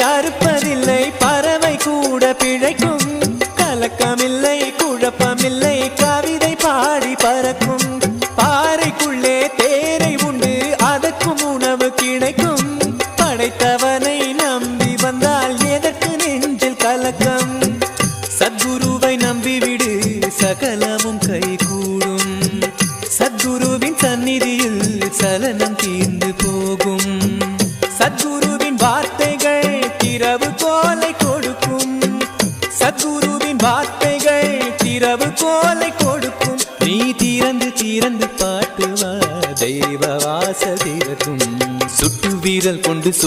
அறுப்பதில்லை பறவை கூட பிழைக்கும் கலக்கமில்லை குழப்பமில்லை கவிதை பாடி பறக்கும் பாறைக்குள்ளே தேரை உண்டு அதற்கும் உணவு கிடைக்கும் படைத்தவனை நம்பி வந்தால் எதற்கு நெஞ்சில் கலக்கம் சத்குருவை நம்பிவிடு சகலமும் கைகூடும் சத்குருவின் சந்நிதியில் சலனம் தீர்ந்து போகும் சத்குருவின் வார்த்தைகள் திறவு கோலை கொடுக்கும் சத்குருவின் வார்த்தைகள் திறவு கோலை கொடுக்கும் நீ திறந்து திறந்து பாட்டுவா தெய்வ வாசல் திறக்கும் சுட்டு வீரல் கொண்டு